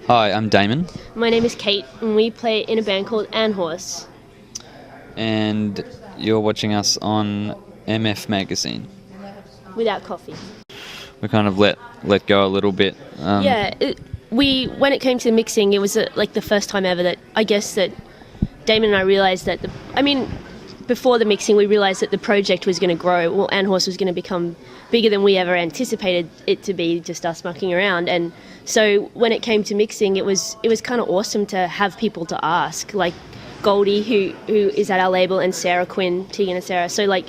Hi, I'm Damon, My name is Kate, and we play in a band called Ann Horse. and you're watching us on MF Magazine. Without coffee. We kind of let go a little bit. When it came to mixing, it was like the first time ever that I guess that Damon and I realised that before the mixing, we realised that the project was going to grow. Well, Ann Horse was going to become bigger than we ever anticipated it to be, just us mucking around. And so when it came to mixing, it was kind of awesome to have people to ask, like Goldie, who is at our label, and Sarah Quinn, Tegan and Sarah. So like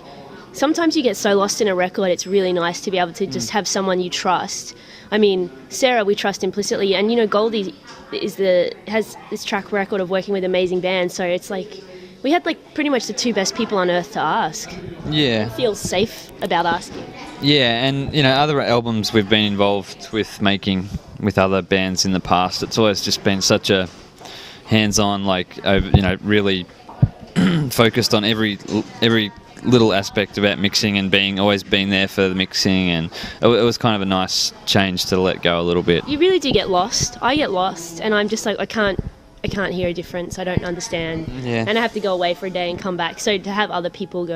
sometimes you get so lost in a record, it's really nice to be able to just have someone you trust. I mean, Sarah we trust implicitly, and Goldie has this track record of working with amazing bands, so it's like we had like pretty much the two best people on earth to ask. Yeah. I feel safe about asking. Yeah, and other albums we've been involved with making with other bands in the past, it's always just been such a hands-on, really focused on every little aspect about mixing and always being there for the mixing, and it was kind of a nice change to let go a little bit. You really do get lost. I get lost, and I'm just like, I can't hear a difference. I don't understand. Yeah. And I have to go away for a day and come back. So to have other people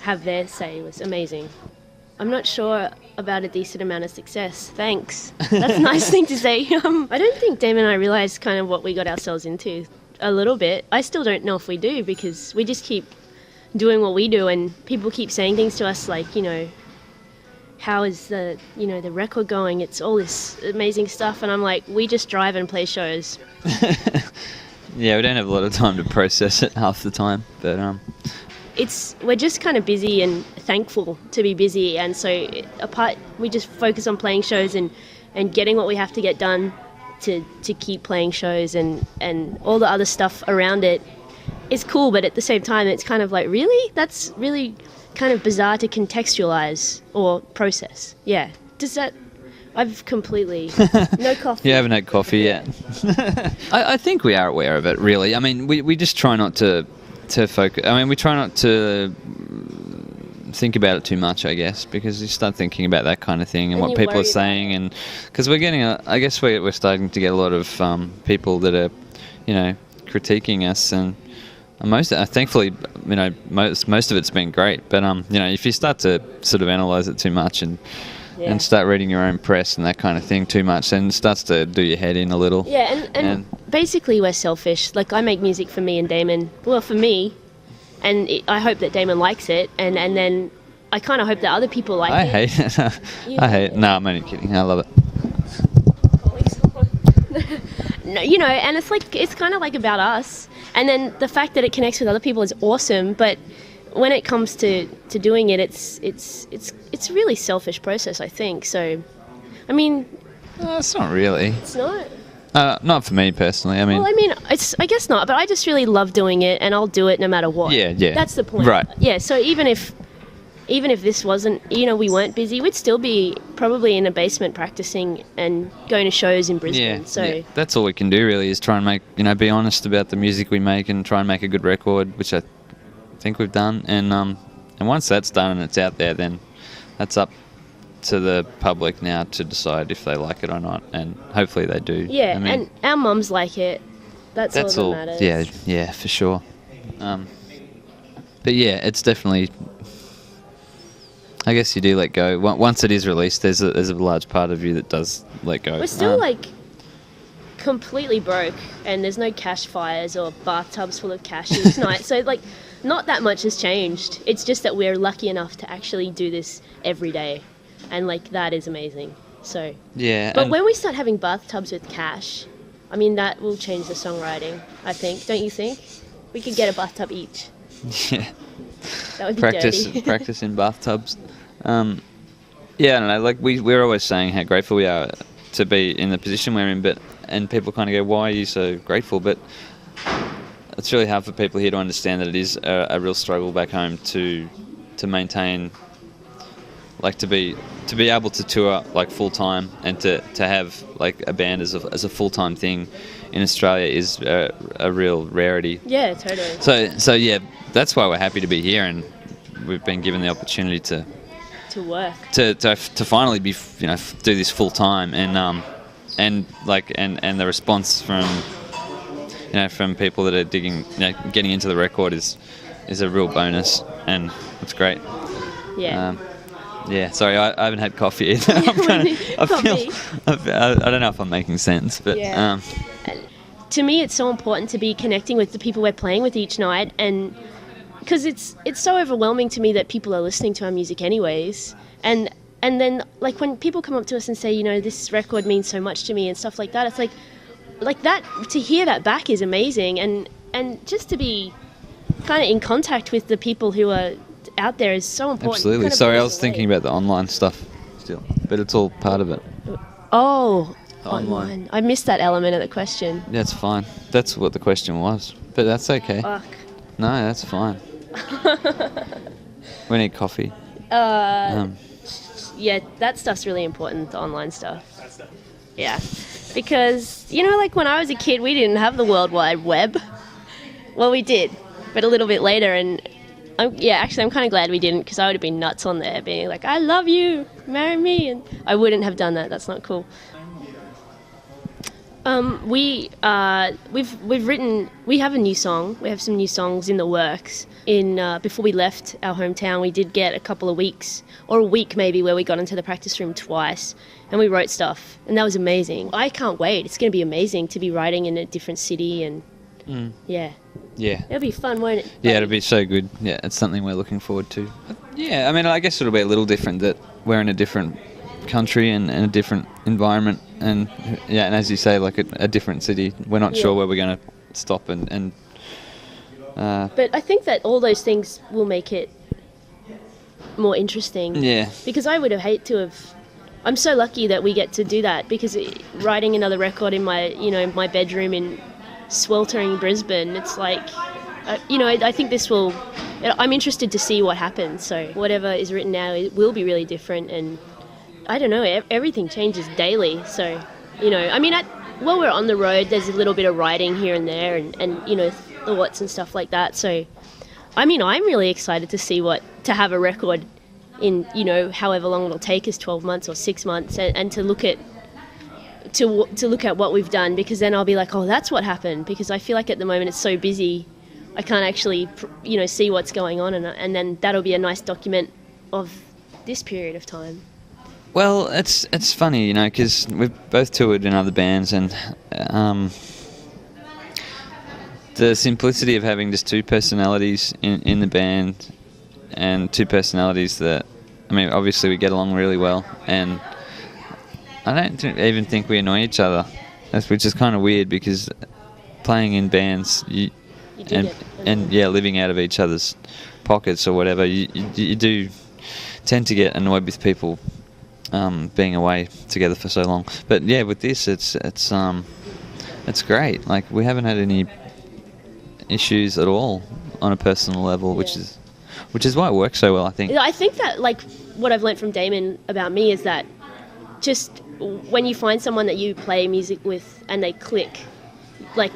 have their say was amazing. I'm not sure about a decent amount of success. Thanks. That's a nice thing to say. I don't think Damon and I realised kind of what we got ourselves into a little bit. I still don't know if we do, because we just keep doing what we do, and people keep saying things to us like, how is the record going? It's all this amazing stuff, and I'm like, we just drive and play shows. Yeah, we don't have a lot of time to process it half the time, but we're just kind of busy and thankful to be busy, and so we just focus on playing shows and getting what we have to get done to keep playing shows, and all the other stuff around it is cool, but at the same time it's kind of like, really? That's really kind of bizarre to contextualize or process. Yeah. Does that... I've completely... No coffee. You haven't had coffee yet. I think we are aware of it, really. I mean, we just try not to focus... I mean, we try not to think about it too much, I guess, because you start thinking about that kind of thing and what people are saying, and because we're getting I guess we're starting to get a lot of people that are, critiquing us, and thankfully, most of it's been great, but if you start to sort of analyse it too much and start reading your own press and that kind of thing too much, then it starts to do your head in a little. Yeah, and basically we're selfish. Like, I make music for me and Damon. Well, for me, and I hope that Damon likes it, and then I kind of hope that other people like it. I hate it. I hate it. No, I'm only kidding. I love it. No, and it's kind of like about us. And then the fact that it connects with other people is awesome, but when it comes to doing it, it's a really selfish process, I think. So, I mean... it's not really. It's not? Not for me, personally. I mean... Well, I mean, I guess not, but I just really love doing it, and I'll do it no matter what. Yeah. That's the point. Right. Yeah, so even if this wasn't, we weren't busy, we'd still be probably in a basement practicing and going to shows in Brisbane. Yeah, that's all we can do, really, is try and make, be honest about the music we make and try and make a good record, which I think we've done. And once that's done and it's out there, then that's up to the public now to decide if they like it or not, and hopefully they do. Yeah, and our mums like it. That's all that matters. Yeah, for sure. But yeah, it's definitely... I guess you do let go. Once it is released, there's a large part of you that does let go. We're still completely broke, and there's no cash fires or bathtubs full of cash each night. So not that much has changed. It's just that we're lucky enough to actually do this every day, and that is amazing. So yeah. But when we start having bathtubs with cash, I mean, that will change the songwriting, I think. Don't you think? We could get a bathtub each. Yeah. That would be dirty. Practice in bathtubs. I don't know. We're always saying how grateful we are to be in the position we're in, and people kind of go, "Why are you so grateful?" But it's really hard for people here to understand that it is a real struggle back home to maintain, to be able to tour full time, and to have a band as a full time thing in Australia is a real rarity. Yeah, totally. So yeah, that's why we're happy to be here, and we've been given the opportunity to work to finally be do this full time, and and the response from from people that are digging, getting into the record is a real bonus, and it's great. Yeah. Yeah, sorry, I haven't had coffee either. I don't know if I'm making sense, but Yeah. To me, it's so important to be connecting with the people we're playing with each night, and because it's so overwhelming to me that people are listening to our music anyways, and then like when people come up to us and say, this record means so much to me and stuff like that, it's like that, to hear that back is amazing, and just to be kind of in contact with the people who are out there is so important. Absolutely. Kind of Sorry, I blows was away. thinking about the online stuff still, but it's all part of it. Oh, Online. online. I missed that element of the question. That's fine. That's what the question was, but that's okay. Fuck. No, that's fine. We need coffee. Yeah, that stuff's really important, the online stuff. Yeah. Because, like when I was a kid, we didn't have the World Wide Web. Well, we did, but a little bit later, and I'm kind of glad we didn't, because I would have been nuts on there, being like, I love you, marry me, and I wouldn't have done that. That's not cool. We have a new song. We have some new songs in the works. Before we left our hometown, we did get a couple of weeks, or a week maybe, where we got into the practice room twice, and we wrote stuff, and that was amazing. I can't wait. It's going to be amazing to be writing in a different city, and yeah. It'll be fun, won't it? Yeah, it'll be so good. Yeah, it's something we're looking forward to. Yeah, I mean, I guess it'll be a little different that we're in a different country and a different environment, and as you say, like a different city. We're not sure where we're going to stop and But I think that all those things will make it more interesting. Yeah. Because I would have hated to have. I'm so lucky that we get to do that, because writing another record in my my bedroom in sweltering Brisbane, it's like, I think this will. I'm interested to see what happens. So whatever is written now, it will be really different, and I don't know. Everything changes daily. So I mean, while we're on the road, there's a little bit of writing here and there, and thoughts and stuff like that. So, I mean, I'm really excited to have a record in, however long it'll take us, 12 months or 6 months, and to look at what we've done, because then I'll be like, oh, that's what happened, because I feel like at the moment it's so busy, I can't actually, see what's going on, and then that'll be a nice document of this period of time. Well, it's funny, because we've both toured in other bands, and the simplicity of having just two personalities in the band, and two personalities that, I mean, obviously we get along really well, and I don't even think we annoy each other, which is kind of weird, because playing in bands, living out of each other's pockets or whatever, you do tend to get annoyed with people being away together for so long. But yeah, with this, it's great. Like, we haven't had any issues at all on a personal level, which is why it works so well, I think. I think that, like, what I've learned from Damon about me is that just when you find someone that you play music with and they click, like,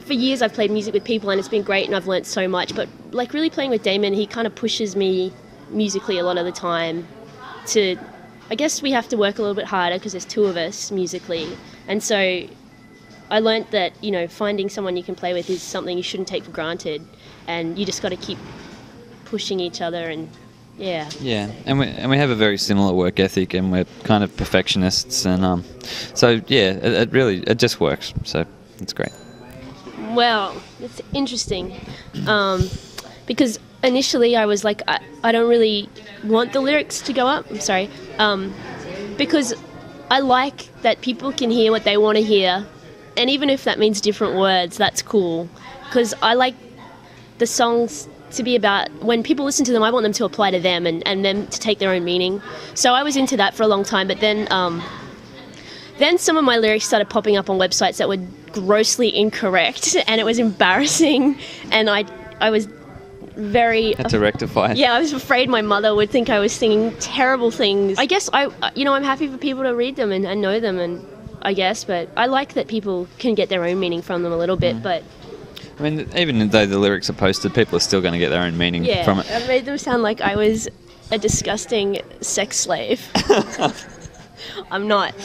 for years I've played music with people and it's been great and I've learnt so much, but like really playing with Damon, he kind of pushes me musically a lot of the time to, I guess we have to work a little bit harder because there's two of us musically, and so I learnt that, finding someone you can play with is something you shouldn't take for granted, and you just got to keep pushing each other, and yeah, and we have a very similar work ethic, and we're kind of perfectionists, and so yeah, it just works, so it's great. Well, it's interesting, because initially I was like, I don't really want the lyrics to go up. I'm sorry, because I like that people can hear what they want to hear, and even if that means different words, that's cool, because I like the songs to be about, when people listen to them, I want them to apply to them and them to take their own meaning. So I was into that for a long time, but then some of my lyrics started popping up on websites that were grossly incorrect, and it was embarrassing, and I was very... Had to rectify it. Yeah, I was afraid my mother would think I was singing terrible things. I guess I'm happy for people to read them and know them, and I guess, but I like that people can get their own meaning from them a little bit, but... I mean, even though the lyrics are posted, people are still going to get their own meaning from it. I made them sound like I was a disgusting sex slave. I'm not.